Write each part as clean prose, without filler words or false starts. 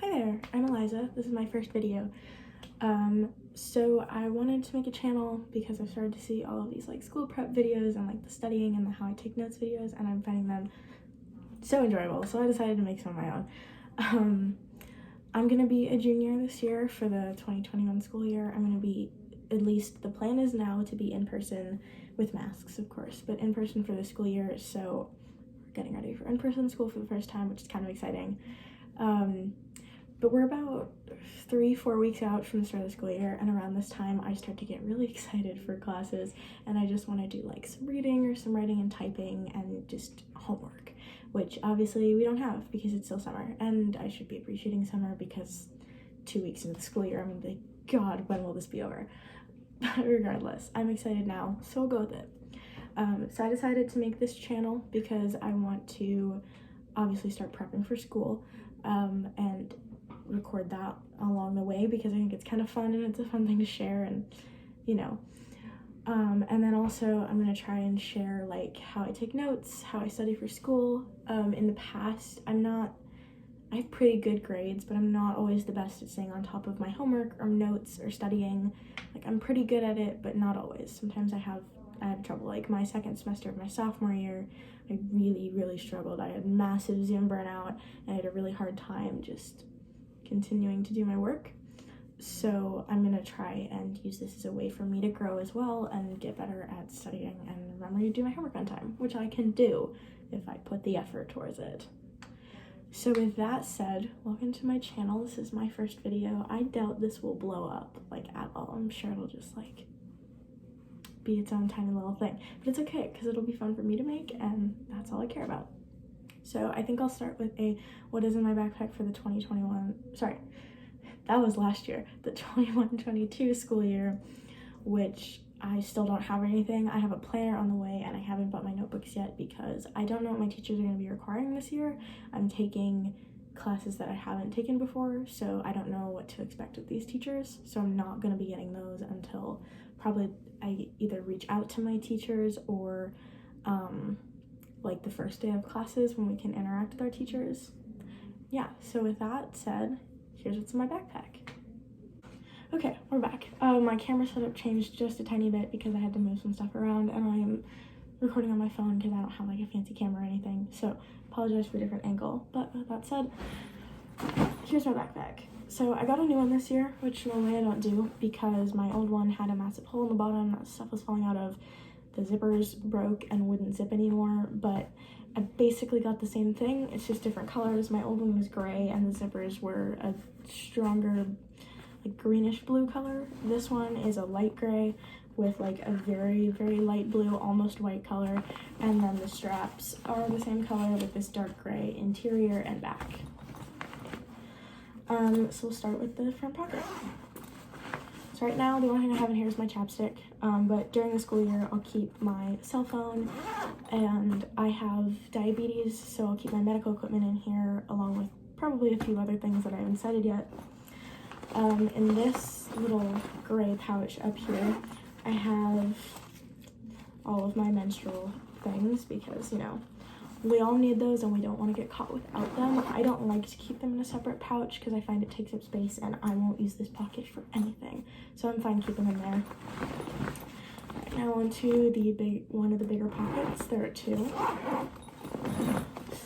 Hi there, I'm Eliza. This is my first video. So I wanted to make a channel because I've started to see all of these like school prep videos and like the studying and the how I take notes videos, and I'm finding them so enjoyable, so I decided to make some of my own. I'm gonna be a junior this year for the 2021 school year. I'm gonna be, at least the plan is now, to be in person with masks, of course, but in person for the school year, so we're getting ready for in-person school for the first time, which is kind of exciting. But we're about 3-4 weeks out from the start of the school year, and around this time I start to get really excited for classes, and I just want to do like some reading or some writing and typing and just homework, which obviously we don't have because it's still summer, and I should be appreciating summer because 2 weeks into the school year I'm gonna be like, God, when will this be over? But regardless, I'm excited now, so we'll go with it. So I decided to make this channel because I want to obviously start prepping for school, and record that along the way because I think it's kind of fun and it's a fun thing to share, and and then also I'm gonna try and share like how I take notes, how I study for school. In the past I have pretty good grades, but I'm not always the best at staying on top of my homework or notes or studying. Like, I'm pretty good at it, but not always. Sometimes I have trouble. Like my second semester of my sophomore year, I really struggled. I had massive Zoom burnout and I had a really hard time just continuing to do my work. So I'm gonna try and use this as a way for me to grow as well and get better at studying and remembering to do my homework on time, which I can do if I put the effort towards it. So with that said, welcome to my channel. This is my first video. I doubt this will blow up like at all. I'm sure it'll just like be its own tiny little thing, but it's okay because it'll be fun for me to make, and that's all I care about. So I think I'll start with a what is in my backpack for the 2021, sorry, that was last year, the 21-22 school year, which I still don't have anything. I have a planner on the way and I haven't bought my notebooks yet because I don't know what my teachers are going to be requiring this year. I'm taking classes that I haven't taken before, so I don't know what to expect with these teachers, so I'm not going to be getting those until probably I either reach out to my teachers or like the first day of classes when we can interact with our teachers. Yeah, so with that said, here's what's in my backpack. Okay, we're back. My camera setup changed just a tiny bit because I had to move some stuff around, and I am recording on my phone because I don't have like a fancy camera or anything, so apologize for a different angle. But with that said, here's my backpack. So I got a new one this year, which normally I don't do because my old one had a massive hole in the bottom that stuff was falling out of. The zippers broke and wouldn't zip anymore, but I basically got the same thing. It's just different colors. My old one was gray and the zippers were a stronger like greenish blue color. This one is a light gray with like a very light blue, almost white color, and then the straps are the same color with this dark gray interior and back. So we'll start with the front pocket. So right now, the only thing I have in here is my chapstick, but during the school year, I'll keep my cell phone, and I have diabetes, so I'll keep my medical equipment in here, along with probably a few other things that I haven't cited yet. In this little gray pouch up here, I have all of my menstrual things because, you know, we all need those and we don't want to get caught without them. I don't like to keep them in a separate pouch because I find it takes up space and I won't use this pocket for anything. So I'm fine keeping them there. Right, now onto one of the bigger pockets. There are two.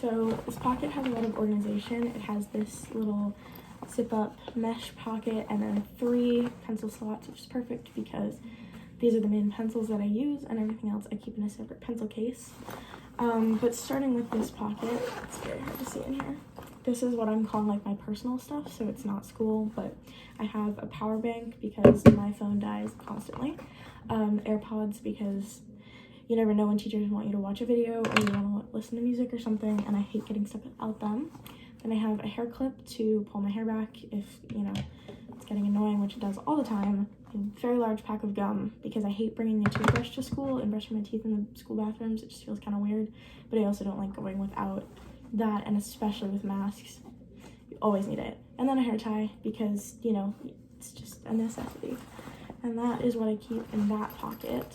So this pocket has a lot of organization. It has this little zip up mesh pocket and then 3 pencil slots, which is perfect because these are the main pencils that I use, and everything else I keep in a separate pencil case. But starting with this pocket, it's very hard to see in here. This is what I'm calling like my personal stuff, so it's not school, but I have a power bank because my phone dies constantly. AirPods because you never know when teachers want you to watch a video or you want to listen to music or something, and I hate getting stuff without them. Then I have a hair clip to pull my hair back if, you know, it's getting annoying, which it does all the time. A very large pack of gum because I hate bringing a toothbrush to school and brushing my teeth in the school bathrooms. It just feels kind of weird, but I also don't like going without that, and especially with masks, you always need it. And then a hair tie because, you know, it's just a necessity. And that is what I keep in that pocket.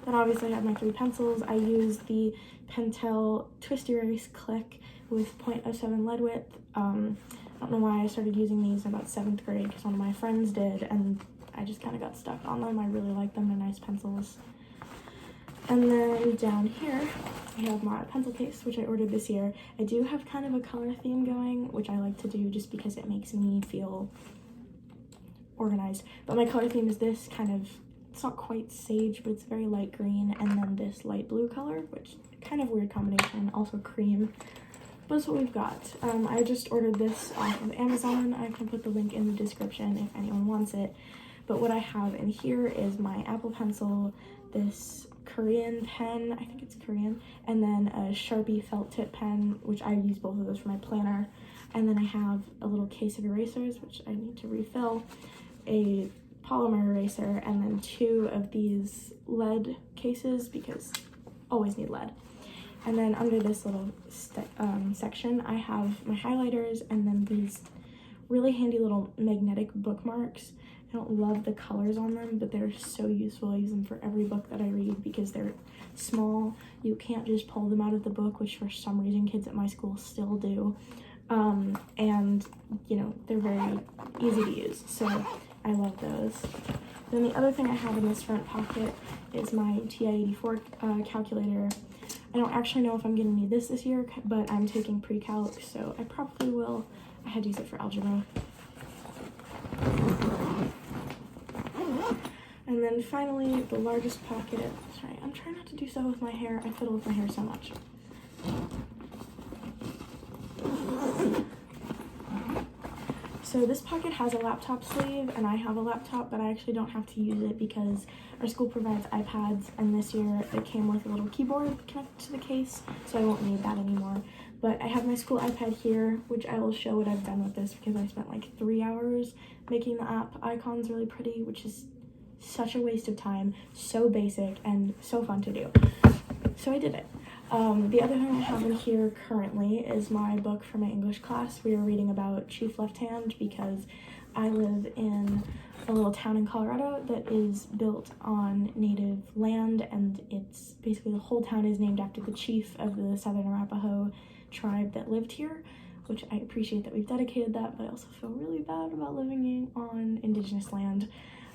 Then obviously I have my 3 pencils. I use the Pentel Twist Erase Click with .07 lead width. I don't know why I started using these in about 7th grade because one of my friends did, and I just kind of got stuck on them. I really like them. They're nice pencils. And then down here, I have my pencil case, which I ordered this year. I do have kind of a color theme going, which I like to do just because it makes me feel organized. But my color theme is this kind of, it's not quite sage, but it's very light green, and then this light blue color, which kind of weird combination, also cream. But that's what we've got. I just ordered this off of Amazon. I can put the link in the description if anyone wants it. But what I have in here is my Apple Pencil, this Korean pen, I think it's Korean, and then a Sharpie felt tip pen, which I use both of those for my planner. And then I have a little case of erasers, which I need to refill, a polymer eraser, and then 2 of these lead cases because always need lead. And then under this little section, I have my highlighters and then these really handy little magnetic bookmarks. I don't love the colors on them, but they're so useful. I use them for every book that I read because they're small. You can't just pull them out of the book, which for some reason kids at my school still do. And, you know, they're very easy to use, so I love those. Then the other thing I have in this front pocket is my TI-84 calculator. I don't actually know if I'm going to need this year, but I'm taking pre-calc, so I probably will. I had to use it for algebra. And then finally, the largest pocket. Sorry, I'm trying not to do so with my hair. I fiddle with my hair so much. So this pocket has a laptop sleeve, and I have a laptop, but I actually don't have to use it because our school provides iPads, and this year it came with a little keyboard connected to the case, so I won't need that anymore. But I have my school iPad here, which I will show what I've done with this because I spent like 3 hours making the app icons really pretty, which is such a waste of time, so basic, and so fun to do. So I did it. The other thing I have in here currently is my book for my English class. We are reading about Chief Left Hand because I live in a little town in Colorado that is built on native land, and it's basically the whole town is named after the chief of the Southern Arapaho tribe that lived here, which I appreciate that we've dedicated that, but I also feel really bad about living on indigenous land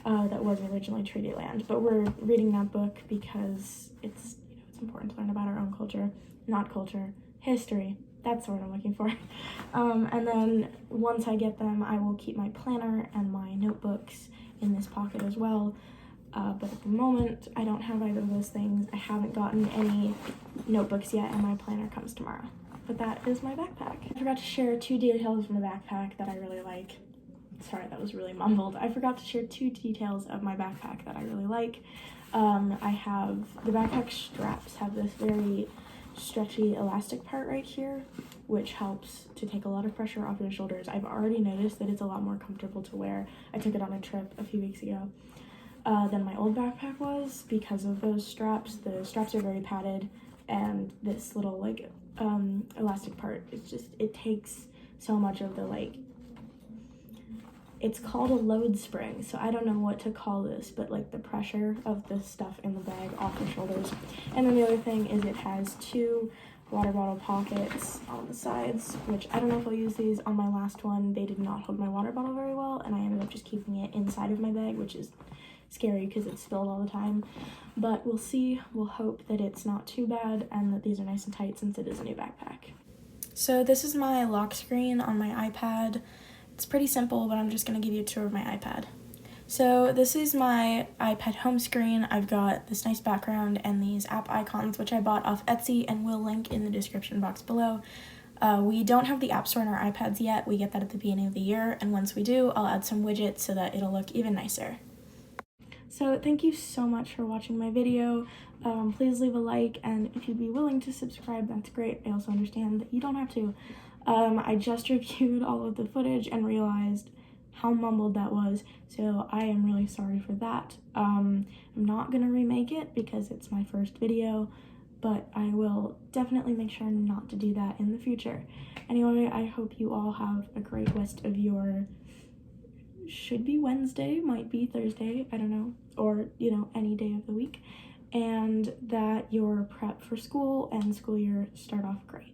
that was originally treaty land. But we're reading that book because it's important to learn about our own culture, not culture, history. That's the word I'm looking for. And then once I get them, I will keep my planner and my notebooks in this pocket as well. But at the moment, I don't have either of those things. I haven't gotten any notebooks yet, and my planner comes tomorrow. But that is my backpack. I forgot to share 2 details from the backpack that I really like. Sorry, that was really mumbled. I forgot to share 2 details of my backpack that I really like. I have the backpack straps have this very stretchy elastic part right here, which helps to take a lot of pressure off your shoulders. I've already noticed that it's a lot more comfortable to wear. I took it on a trip a few weeks ago than my old backpack was because of those straps. The straps are very padded, and this little like elastic part, it takes so much of the like, it's called a load spring, so I don't know what to call this, but like the pressure of the stuff in the bag off your shoulders. And then the other thing is it has 2 water bottle pockets on the sides, which I don't know if I'll use these. On my last one, they did not hold my water bottle very well, and I ended up just keeping it inside of my bag, which is scary because it's spilled all the time. But we'll see. We'll hope that it's not too bad and that these are nice and tight since it is a new backpack. So this is my lock screen on my iPad. It's pretty simple, but I'm just going to give you a tour of my iPad. So this is my iPad home screen. I've got this nice background and these app icons, which I bought off Etsy and will link in the description box below. We don't have the App Store on our iPads yet. We get that at the beginning of the year, and once we do, I'll add some widgets so that it'll look even nicer. So thank you so much for watching my video. Please leave a like, and if you'd be willing to subscribe, that's great. I also understand that you don't have to. I just reviewed all of the footage and realized how mumbled that was, so I am really sorry for that. I'm not gonna remake it because it's my first video, but I will definitely make sure not to do that in the future. Anyway, I hope you all have a great rest of your, should be Wednesday, might be Thursday, I don't know, or, you know, any day of the week, and that your prep for school and school year start off great.